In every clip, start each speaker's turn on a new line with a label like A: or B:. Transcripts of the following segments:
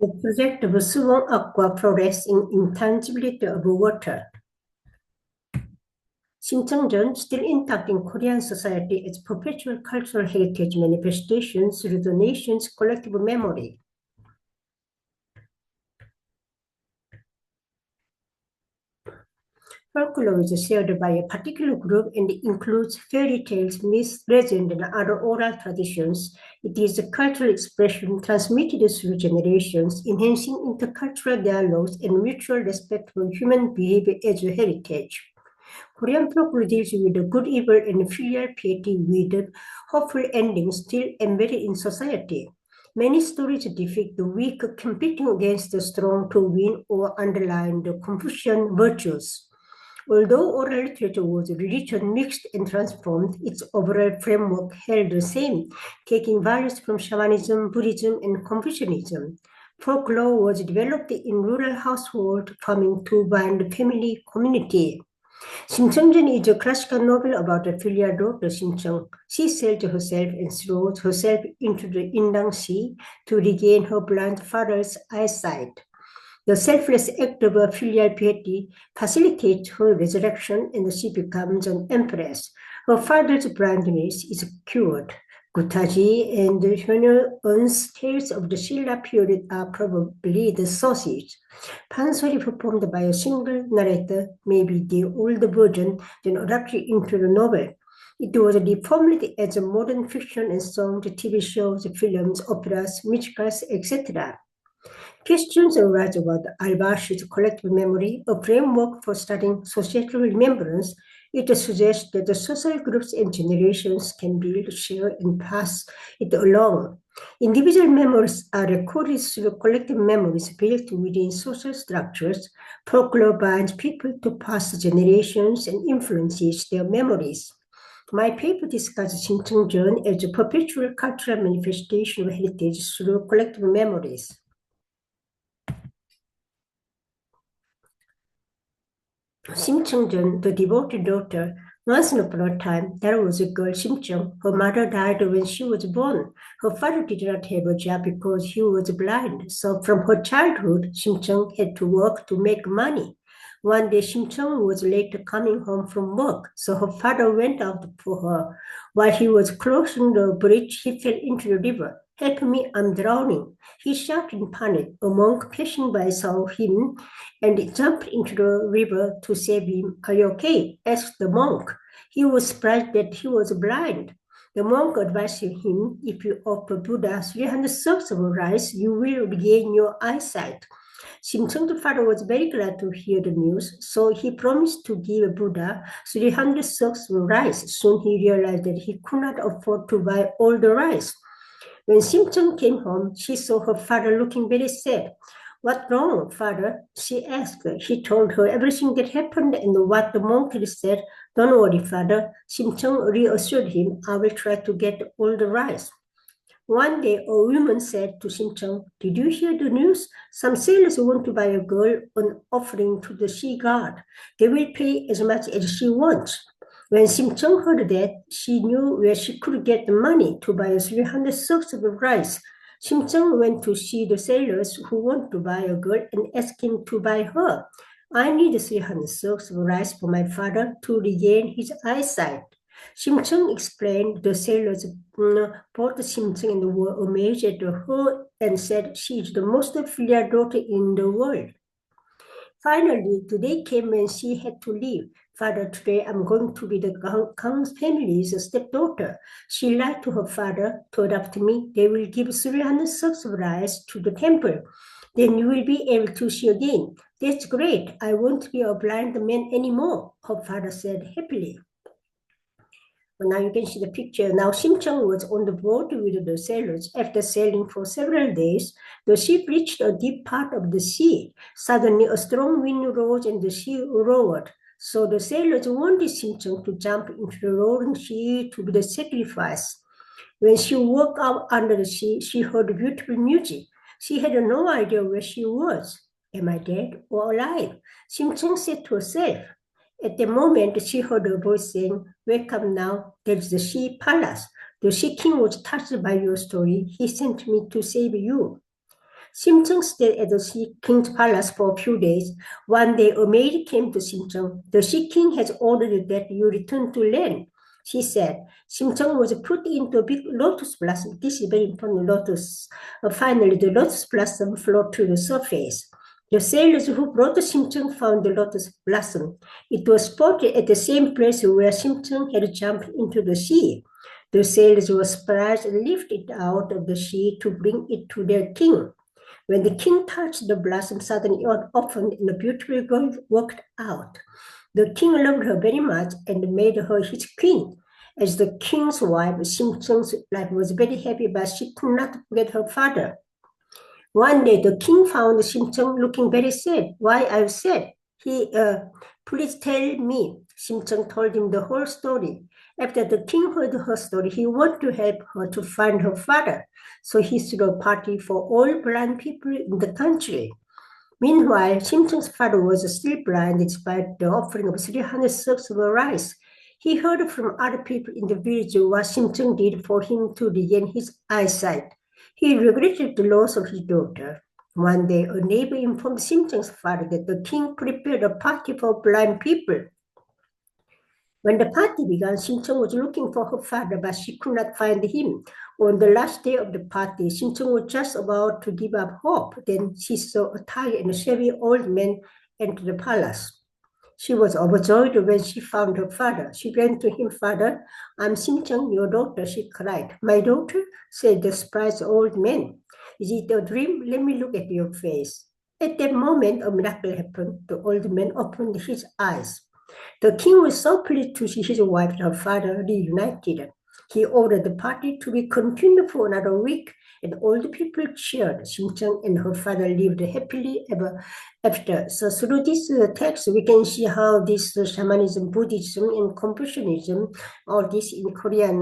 A: The project of Suwon Aqua progress in intangibility of water. Simcheongjeon, still intact in Korean society, as perpetual cultural heritage manifestation through the nation's collective memory. Folklore is shared by a particular group and includes fairy tales, myths, legends, and other oral traditions. It is a cultural expression transmitted through generations, enhancing intercultural dialogues and mutual respect for human behavior as a heritage. Korean folklore deals with the good, evil, and filial piety with hopeful endings still embedded in society. Many stories depict the weak competing against the strong to win or underline the Confucian virtues. Although oral literature was religion mixed and transformed, its overall framework held the same, taking values from shamanism, Buddhism, and Confucianism. Folklore was developed in rural household farming to bind family community. Simcheongjeon is a classical novel about a filial daughter, Simcheong. She sells herself and throws herself into the Indang Sea to regain her blind father's eyesight. The selfless act of a filial piety facilitates her resurrection and she becomes an empress. Her father's blindness is cured. Gutaji and Hyunwoo-eun's tales of the Silla period are probably the sources. Pansori performed by a single narrator may be the older version, then adapted into the novel. It was reformed as a modern fiction and songs, TV shows, films, operas, musicals, etc. Questions arise about Al-Bashi's collective memory, a framework for studying societal remembrance. It suggests that the social groups and generations can build, share, and pass it along. Individual memories are recorded through collective memories built within social structures. Folklore binds people to past generations and influences their memories. My paper discusses Simcheongjeon as a perpetual cultural manifestation of heritage through collective memories. Simcheongjeon, the devoted daughter. Once upon a time, there was a girl, Simcheong. Her mother died when she was born. Her father did not have a job because he was blind. So from her childhood, Simcheong had to work to make money. One day, Simcheong was late coming home from work, so her father went out for her. While he was crossing the bridge, he fell into the river. "Help me, I'm drowning," he shouted in panic. A monk passing by saw him and jumped into the river to save him. "Are you okay?" asked the monk. He was surprised that he was blind. The monk advised him, "If you offer Buddha 300 serves of rice, you will regain your eyesight." Simcheong's father was very glad to hear the news, so he promised to give Buddha 300 serves of rice. Soon he realized that he could not afford to buy all the rice. When Simcheong came home, she saw her father looking very sad. "What's wrong, father?" she asked. He told her everything that happened and what the monk had said. "Don't worry, father," Simcheong reassured him. "I will try to get all the rice." One day, a woman said to Simcheong, "Did you hear the news? Some sailors want to buy a girl an offering to the sea god. They will pay as much as she wants." When Simcheong heard that, she knew where she could get the money to buy 300 sacks of rice. Simcheong went to see the sailors who want to buy a girl and asked him to buy her. "I need 300 sacks of rice for my father to regain his eyesight." Simcheong explained. The sailors bought Simcheong and were amazed at her and said she is the most filial daughter in the world. Finally, the day came when she had to leave. "Father, today I'm going to be the Kang's family's stepdaughter." She lied to her father. "To adopt me, they will give 300 sacks of rice to the temple. Then you will be able to see again." "That's great. I won't be a blind man anymore," her father said happily. Well, now you can see the picture. Now Simcheong was on the boat with the sailors. After sailing for several days, the ship reached a deep part of the sea. Suddenly, a strong wind rose and the sea roared. So the sailors wanted Simcheong to jump into the roaring sea to be the sacrifice. When she woke up under the sea, she heard beautiful music. She had no idea where she was. "Am I dead or alive?" Simcheong said to herself. At the moment, she heard a voice saying, "Wake up now, there is the Sea Palace. The Sea King was touched by your story. He sent me to save you." Simcheong stayed at the king's palace for a few days. One day, a maid came to Simcheong. The Sea King has ordered that you return to land, she said. Simcheong was put into a big lotus blossom. This is very important, lotus. Finally, the lotus blossom floated to the surface. The sailors who brought the Simcheong found the lotus blossom. It was spotted at the same place where Simcheong had jumped into the sea. The sailors were surprised and lifted it out of the sea to bring it to their king. When the king touched the blossom, suddenly it opened and the beautiful girl walked out. The king loved her very much and made her his queen. As the king's wife, Simcheong's life was very happy, but she could not forget her father. One day, the king found Simcheong looking very sad. Why are you sad? Please tell me. Simcheong told him the whole story. After the king heard her story, he wanted to help her to find her father. So he threw a party for all blind people in the country. Meanwhile, Simcheong's father was still blind despite the offering of 300 sacks of rice. He heard from other people in the village what Simcheong did for him to regain his eyesight. He regretted the loss of his daughter. One day, a neighbor informed Simcheong's father that the king prepared a party for blind people. When the party began, Simcheong was looking for her father, but she could not find him. On the last day of the party, Simcheong was just about to give up hope. Then she saw a tired and shabby old man enter the palace. She was overjoyed when she found her father. She ran to him, "Father, I'm Simcheong, your daughter," she cried. "My daughter?" said the surprised old man. "Is it a dream? Let me look at your face." At that moment, a miracle happened. The old man opened his eyes. The king was so pleased to see his wife and her father reunited. He ordered the party to be continued for another week, and all the people cheered. Simcheong and her father lived happily ever after. So through this text, we can see how this shamanism, Buddhism, and Confucianism, all this in Korean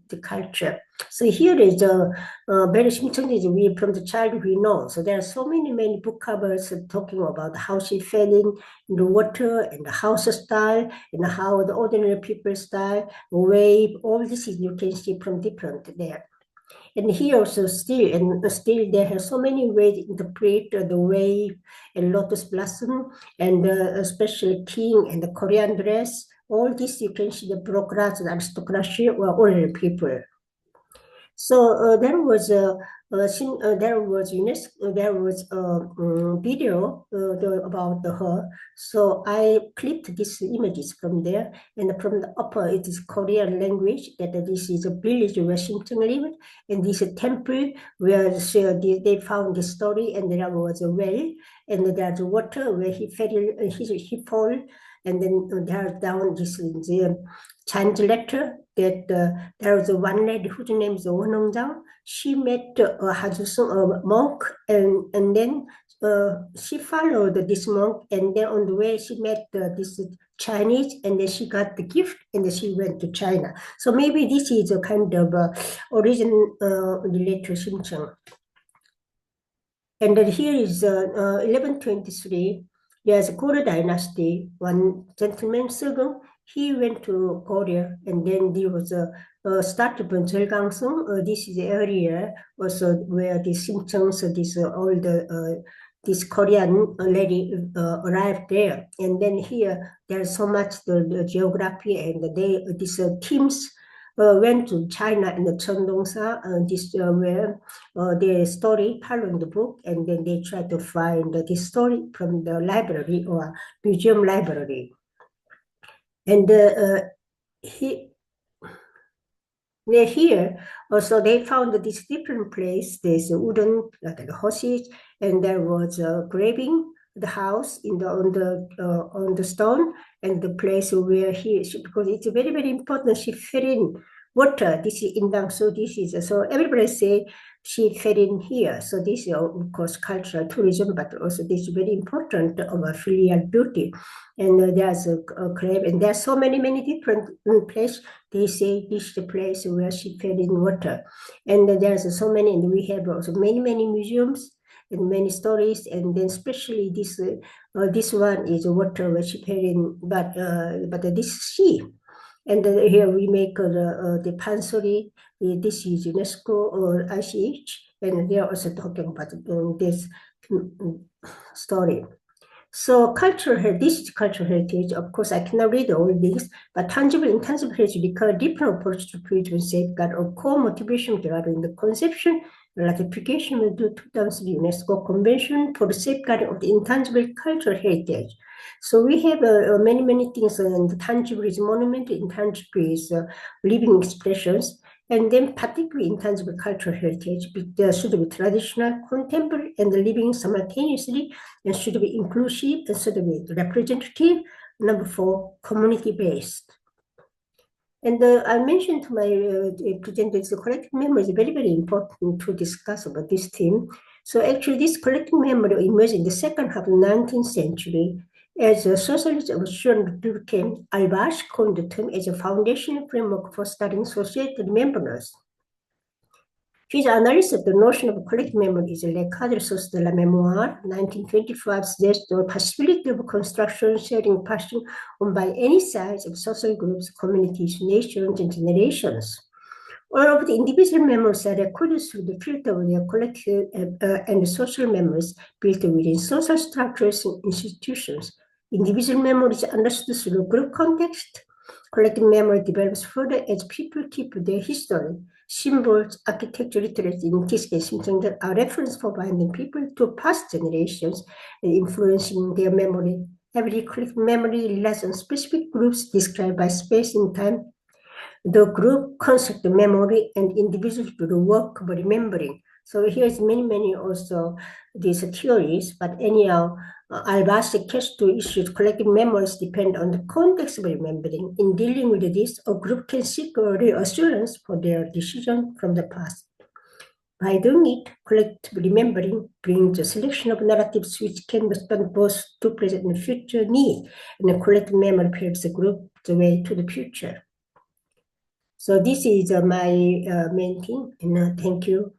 A: the culture. So here is a very Simcheong we from the childhood we know. So there are so many book covers talking about how she fell in the water and the house style and how the ordinary people style, wave, all this is you can see from different there. And here also still there are so many ways to interpret the wave and lotus blossom and especially king and the Korean dress. All this you can see the bureaucrats and aristocracy or ordinary people. So there was a video about her. So I clipped these images from there, and from the upper it is Korean language. That this is a village where Simcheong lived, and this is a temple where they found the story, and there was a well, and there's water where he fell, he fall, and then there down this the translator that there was one lady whose name is Wonongjang. She met a monk, and then she followed this monk, and then on the way she met this Chinese, and then she got the gift, and then she went to China. So maybe this is a kind of origin related to Simcheong. And then here is 1123. There's a Goryeo dynasty. One gentleman, Segung, he went to Korea, and then there was a started from Jeolgangsung. This is the area also where the Simcheongs, all the this Korean lady arrived there. And then here there's so much the geography, and these teams went to China and the Cheongdongsa, this where their story following the book, and then they try to find this story from the library or museum library. And here also they found this different place. There's a wooden like the horses, and there was a graving the house on the stone, and the place where because it's very important, she fell in water. This is Indang, so this is so everybody say she fell in here. So this is of course cultural tourism, but also this is very important of a filial beauty. And there's a grave, and there's so many different places. They say this is the place where she fell in water, and there's so many, and we have also many museums and many stories, and then especially this one is water where she fell in, but this sea, and here we make the pansori. This is UNESCO or ICH, and they are also talking about this story. So this is cultural heritage. Of course, I cannot read all this, but tangible and intangible heritage require different approach to preserve and safeguard or core motivation deriving the conception and ratification of the 2000 UNESCO Convention for the safeguarding of the intangible cultural heritage. So we have many things, and the tangible is monument, intangible is living expressions, and then particularly intangible cultural heritage should be traditional, contemporary, and living simultaneously, and should be inclusive and should be representative. Number 4, community-based. And I mentioned to my presenters, the collective memory is very important to discuss about this theme. So actually, this collective memory emerged in the second half of the 19th century as a socialist Austrian Durkheim Albach coined the term as a foundational framework for studying societal remembrance. His analysis of the notion of collective memory is Le cadre source de la mémoire, 1925, suggests the possibility of construction, sharing, passing on by any size of social groups, communities, nations, and generations. All of the individual memories are recorded through the filter of their collective and social memories built within social structures and institutions. Individual memory is understood through group context. Collective memory develops further as people keep their history. Symbols, architecture, literature, in this case, Simcheongjeon, are reference for binding people to past generations and influencing their memory. Every collective memory relies on specific groups described by space and time. The group construct the memory and individuals do the work of remembering. So here's many also these theories, but anyhow, Albach suggests to issues collective memories depend on the context of remembering. In dealing with this, a group can seek a reassurance for their decision from the past. By doing it, collective remembering brings a selection of narratives which can respond both to present and future needs, and the collective memory paves the group the way to the future. So this is my main thing, and thank you